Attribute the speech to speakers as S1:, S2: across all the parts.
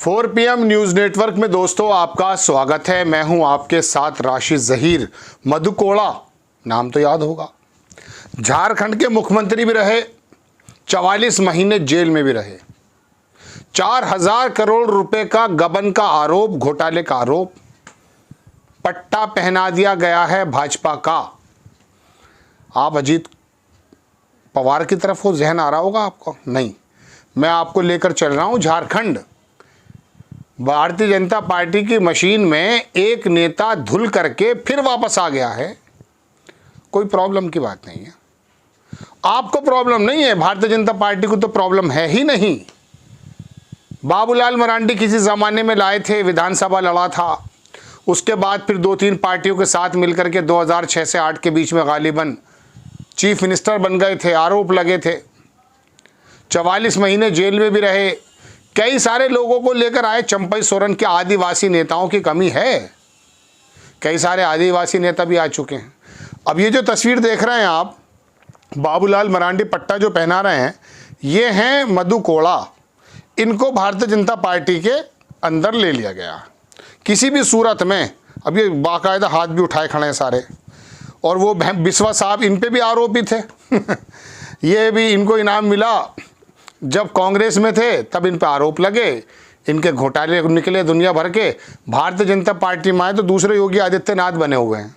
S1: 4 PM news network में दोस्तों आपका स्वागत है। मैं हूं आपके साथ राशिद ज़हीर। मधु कोड़ा नाम तो याद होगा, झारखंड के मुख्यमंत्री भी रहे, 44 महीने जेल में भी रहे, 4000 करोड़ रुपए का गबन का आरोप, घोटाले का आरोप, पट्टा पहना दिया गया है भाजपा का। आप अजीत पवार की तरफ हो जहन आ रहा होगा आपको, नहीं, मैं आपको लेकर चल रहा हूं झारखंड। भारतीय जनता पार्टी की मशीन में एक नेता धुल करके फिर वापस आ गया है। कोई प्रॉब्लम की बात नहीं है, आपको प्रॉब्लम नहीं है, भारतीय जनता पार्टी को तो प्रॉब्लम है ही नहीं। बाबूलाल मरांडी किसी ज़माने में लाए थे, विधानसभा लड़ा था, उसके बाद फिर 2-3 पार्टियों के साथ मिलकर के 2006 से 8 के बीच में गालिबन चीफ मिनिस्टर बन गए थे, आरोप लगे थे, 44 महीने जेल में भी रहे, कई सारे लोगों को लेकर आए। चंपई सोरेन के आदिवासी नेताओं की कमी है, कई सारे आदिवासी नेता भी आ चुके हैं। अब ये जो तस्वीर देख रहे हैं आप, बाबूलाल मरांडी पट्टा जो पहना रहे हैं, ये हैं मधु कोड़ा। इनको भारतीय जनता पार्टी के अंदर ले लिया गया किसी भी सूरत में। अब ये बाकायदा हाथ भी उठाए खड़े हैं सारे, और वो बिस्वा साहब इन पे भी आरोपी थे ये भी इनको इनाम मिला, जब कांग्रेस में थे तब इन पे आरोप लगे, इनके घोटाले निकले दुनिया भर के। भारतीय जनता पार्टी में आए तो दूसरे योगी आदित्यनाथ बने हुए हैं,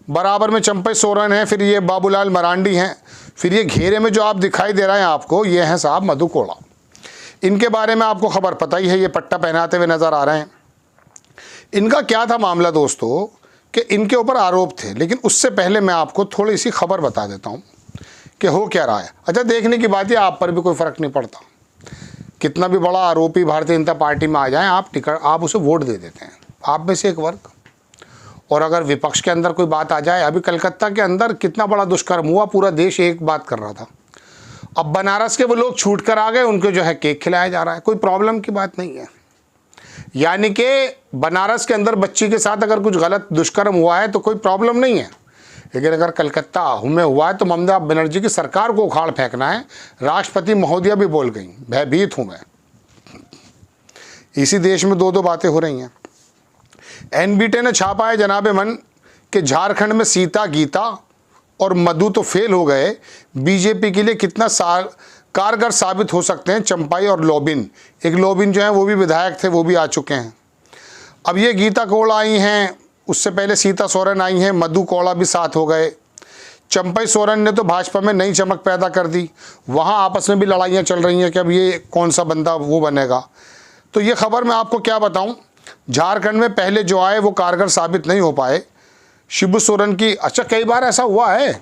S1: बराबर में चंपई सोरेन हैं, फिर ये बाबूलाल मरांडी हैं, फिर ये घेरे में जो आप दिखाई दे रहे हैं आपको, ये हैं साहब मधु कोड़ा। इनके बारे में आपको खबर पता ही है, ये पट्टा पहनाते हुए नज़र आ रहे हैं। इनका क्या था मामला दोस्तों कि इनके ऊपर आरोप थे, लेकिन उससे पहले मैं आपको थोड़ी सी खबर बता देता हूँ कि हो क्या रहा है। अच्छा, देखने की बात है, आप पर भी कोई फ़र्क नहीं पड़ता, कितना भी बड़ा आरोपी भारतीय जनता पार्टी में आ जाए, आप उसे वोट दे देते हैं, आप में से एक वर्ग। और अगर विपक्ष के अंदर कोई बात आ जाए, अभी कलकत्ता के अंदर कितना बड़ा दुष्कर्म हुआ, पूरा देश एक बात कर रहा था, अब बनारस के वो लोग छूट कर आ गए, उनको जो है केक खिलाया जा रहा है, कोई प्रॉब्लम की बात नहीं है। यानी कि बनारस के अंदर बच्ची के साथ अगर कुछ गलत दुष्कर्म हुआ है तो कोई प्रॉब्लम नहीं है, लेकिन अगर कलकत्ता में हुआ है तो ममता बनर्जी की सरकार को उखाड़ फेंकना है। राष्ट्रपति महोदया भी बोल गई, भयभीत हूँ मैं। इसी देश में 2 बातें हो रही हैं। एनबीटे ने छापा है जनाबे मन कि झारखंड में सीता, गीता और मधु तो फेल हो गए, बीजेपी के लिए कितना कारगर साबित हो सकते हैं चंपाई और लोबिन। एक लोबिन जो है वो भी विधायक थे, वो भी आ चुके हैं। अब ये गीता कोड़ा आई हैं, उससे पहले सीता सोरेन आई हैं, मधु कोड़ा भी साथ हो गए। चंपई सोरेन ने तो भाजपा में नई चमक पैदा कर दी, वहाँ आपस में भी लड़ाइयाँ चल रही हैं कि अब ये कौन सा बंदा वो बनेगा। तो ये खबर मैं आपको क्या बताऊँ, झारखंड में पहले जो आए वो कारगर साबित नहीं हो पाए। शिबू सोरेन की, अच्छा कई बार ऐसा हुआ है,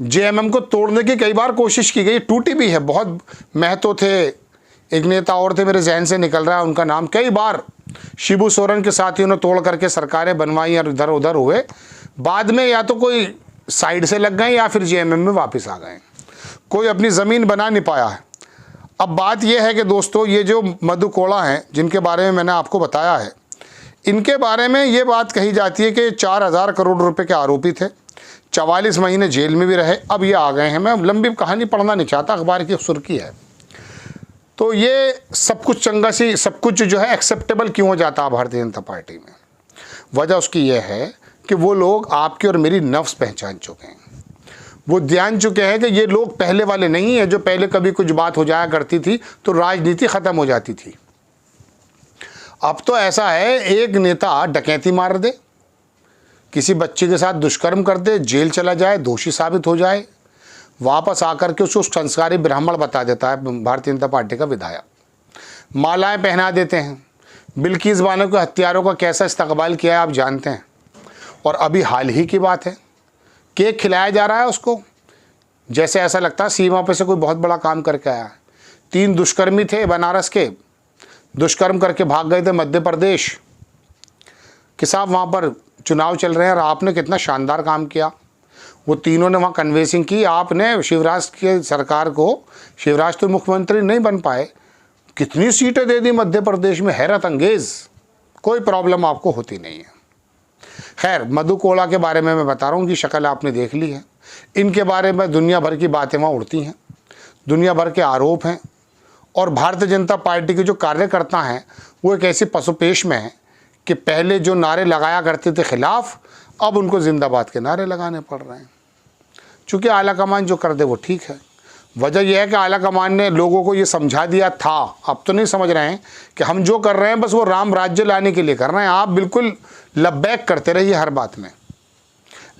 S1: जेएमएम को तोड़ने की कई बार कोशिश की गई, टूटी भी है। बहुत महतो थे, एक नेता और थे, मेरे जहन से निकल रहा है उनका नाम, कई बार शिबू सोरेन के साथियों ने तोड़ करके सरकारें बनवाई और इधर उधर हुए, बाद में या तो कोई साइड से लग गए या फिर जेएमएम में वापस आ गए, कोई अपनी ज़मीन बना नहीं पाया है। अब बात यह है कि दोस्तों, ये जो मधु कोड़ा हैं जिनके बारे में मैंने आपको बताया है, इनके बारे में ये बात कही जाती है कि 4000 करोड़ रुपए के आरोपी थे, 44 महीने जेल में भी रहे, अब ये आ गए हैं। मैं लंबी कहानी पढ़ना नहीं चाहता, अखबार की सुर्खी है। तो ये सब कुछ चंगा सी, सब कुछ जो है एक्सेप्टेबल क्यों हो जाता है भारतीय जनता पार्टी में? वजह उसकी ये है कि वो लोग आपकी और मेरी नफ्स पहचान चुके हैं, वो जान चुके हैं कि ये लोग पहले वाले नहीं हैं जो पहले कभी कुछ बात हो जाया करती थी तो राजनीति ख़त्म हो जाती थी। अब तो ऐसा है, एक नेता डकैती मार दे, किसी बच्चे के साथ दुष्कर्म कर दे, जेल चला जाए, दोषी साबित हो जाए, वापस आकर के उसको संस्कारी ब्राह्मण बता देता है भारतीय जनता पार्टी का विधायक, मालाएं पहना देते हैं। बिल्किस बानो के हत्यारों का कैसा इस्तकबाल किया है आप जानते हैं। और अभी हाल ही की बात है, केक खिलाया जा रहा है उसको, जैसे ऐसा लगता है सीमा पे से कोई बहुत बड़ा काम करके आया है। 3 दुष्कर्मी थे बनारस के, दुष्कर्म करके भाग गए थे मध्य प्रदेश कि साहब वहाँ पर चुनाव चल रहे हैं और आपने कितना शानदार काम किया। वो तीनों ने वहाँ कन्वेंसिंग की, आपने शिवराज की सरकार को, शिवराज तो मुख्यमंत्री नहीं बन पाए, कितनी सीटें दे दी मध्य प्रदेश में, हैरत अंगेज़, कोई प्रॉब्लम आपको होती नहीं है। खैर, मधु कोड़ा के बारे में मैं बता रहा हूँ कि शक्ल आपने देख ली है, इनके बारे में दुनिया भर की बातें वहाँ उड़ती हैं, दुनिया भर के आरोप हैं, और भारतीय जनता पार्टी के जो कार्यकर्ता हैं वो एक ऐसी पसुपेश में हैं कि पहले जो नारे लगाया करते थे खिलाफ, अब उनको जिंदाबाद के नारे लगाने पड़ रहे हैं। चूँकि आलाकमान जो कर दे वो ठीक है। वजह यह है कि आलाकमान ने लोगों को ये समझा दिया था, अब तो नहीं समझ रहे हैं कि हम जो कर रहे हैं बस वो राम राज्य लाने के लिए कर रहे हैं। आप बिल्कुल लबैक करते रहिए हर बात में,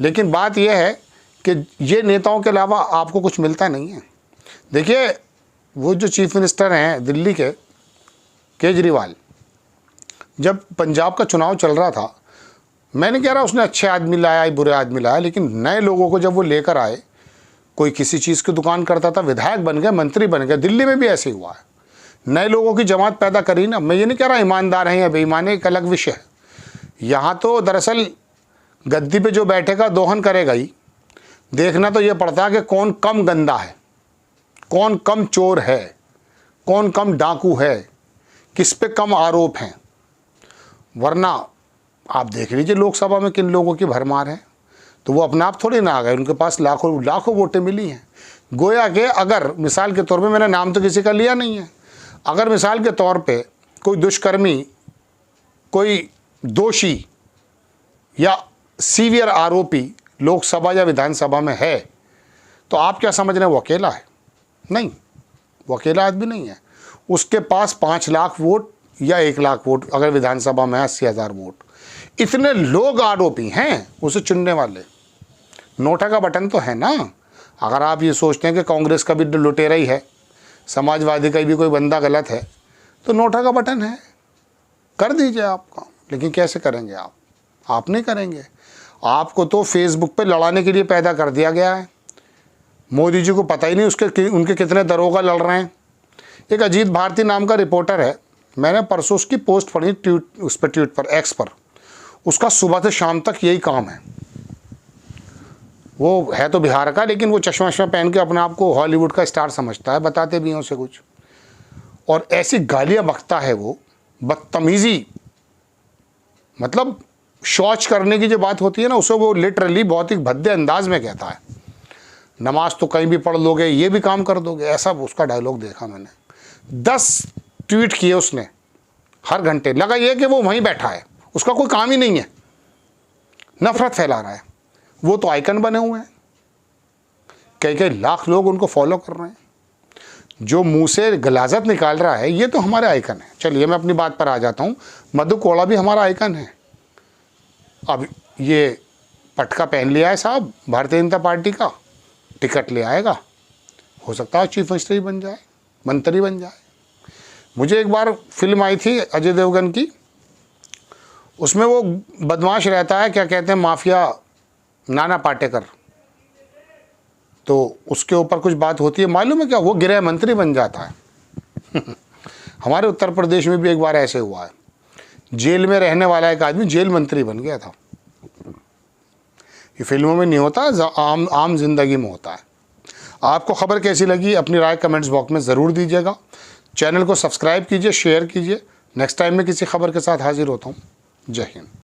S1: लेकिन बात यह है कि ये नेताओं के अलावा आपको कुछ मिलता नहीं है। देखिए, वो जो चीफ मिनिस्टर हैं दिल्ली के, केजरीवाल, जब पंजाब का चुनाव चल रहा था, मैं नहीं कह रहा उसने अच्छे आदमी लाया बुरे आदमी लाया, लेकिन नए लोगों को जब वो लेकर आए, कोई किसी चीज़ की दुकान करता था, विधायक बन गए, मंत्री बन गए। दिल्ली में भी ऐसे ही हुआ है, नए लोगों की जमात पैदा करी ना। मैं ये नहीं कह रहा ईमानदार हैं या बेईमान है, एक अलग विषय है। यहाँ तो दरअसल गद्दी पे जो बैठेगा दोहन करेगा ही। देखना तो ये पड़ता है कि कौन कम गंदा है, कौन कम चोर है, कौन कम डाकू है, किस पे कम आरोप हैं। वरना आप देख लीजिए लोकसभा में किन लोगों की भरमार है, तो वो अपने आप थोड़ी ना आ गए, उनके पास लाखों लाखों वोटें मिली हैं। गोया के अगर मिसाल के तौर पे, मैंने नाम तो किसी का लिया नहीं है, अगर मिसाल के तौर पे कोई दुष्कर्मी, कोई दोषी या सीवियर आरोपी लोकसभा या विधानसभा में है, तो आप क्या समझ रहे हैं वो अकेला है? नहीं, वो अकेला आदमी नहीं है। उसके पास 5 लाख वोट या 1 लाख वोट, अगर विधानसभा में 80,000 वोट, इतने लोग आरोपी हैं उसे चुनने वाले। नोटा का बटन तो है ना। अगर आप ये सोचते हैं कि कांग्रेस का भी लुटेरा ही है, समाजवादी का भी कोई बंदा गलत है, तो नोटा का बटन है, कर दीजिए आप काम। लेकिन कैसे करेंगे आप नहीं करेंगे। आपको तो फेसबुक पे लड़ाने के लिए पैदा कर दिया गया है। मोदी जी को पता ही नहीं उनके कितने दरोगा लड़ रहे हैं। एक अजीत भारती नाम का रिपोर्टर है, मैंने परसों उसकी पोस्ट पढ़ी ट्वीट पर, एक्स पर। उसका सुबह से शाम तक यही काम है। वो है तो बिहार का, लेकिन वो चश्मा पहन के अपने आप को हॉलीवुड का स्टार समझता है, बताते भी हैं उसे कुछ, और ऐसी गालियाँ बकता है वो, बदतमीज़ी, मतलब शौच करने की जो बात होती है ना, उसे वो लिटरली बहुत ही भद्दे अंदाज में कहता है। नमाज तो कहीं भी पढ़ लोगे, ये भी काम कर दोगे, ऐसा उसका डायलॉग देखा मैंने। 10 ट्वीट किए उसने हर घंटे। लगा ये कि वो वहीं बैठा है, उसका कोई काम ही नहीं है, नफरत फैला रहा है। वो तो आइकन बने हुए हैं, कई लाख लोग उनको फॉलो कर रहे हैं। जो मुंह से गलाजत निकाल रहा है, ये तो हमारे आइकन है। चलिए मैं अपनी बात पर आ जाता हूँ। मधु कोड़ा भी हमारा आइकन है। अब ये पटका पहन लिया है साहब भारतीय जनता पार्टी का, टिकट ले आएगा, हो सकता है चीफ मिनिस्टर बन जाए, मंत्री बन जाए। मुझे एक बार फिल्म आई थी अजय देवगन की, उसमें वो बदमाश रहता है, क्या कहते हैं, माफिया, नाना पाटेकर, तो उसके ऊपर कुछ बात होती है, मालूम है क्या, वो गृह मंत्री बन जाता है। हमारे उत्तर प्रदेश में भी एक बार ऐसे हुआ है, जेल में रहने वाला एक आदमी जेल मंत्री बन गया था। ये फिल्मों में नहीं होता, आम जिंदगी में होता है। आपको खबर कैसी लगी अपनी राय कमेंट्स बॉक्स में ज़रूर दीजिएगा। चैनल को सब्सक्राइब कीजिए, शेयर कीजिए। नेक्स्ट टाइम मैं किसी खबर के साथ हाजिर होता हूँ। जय हिंद।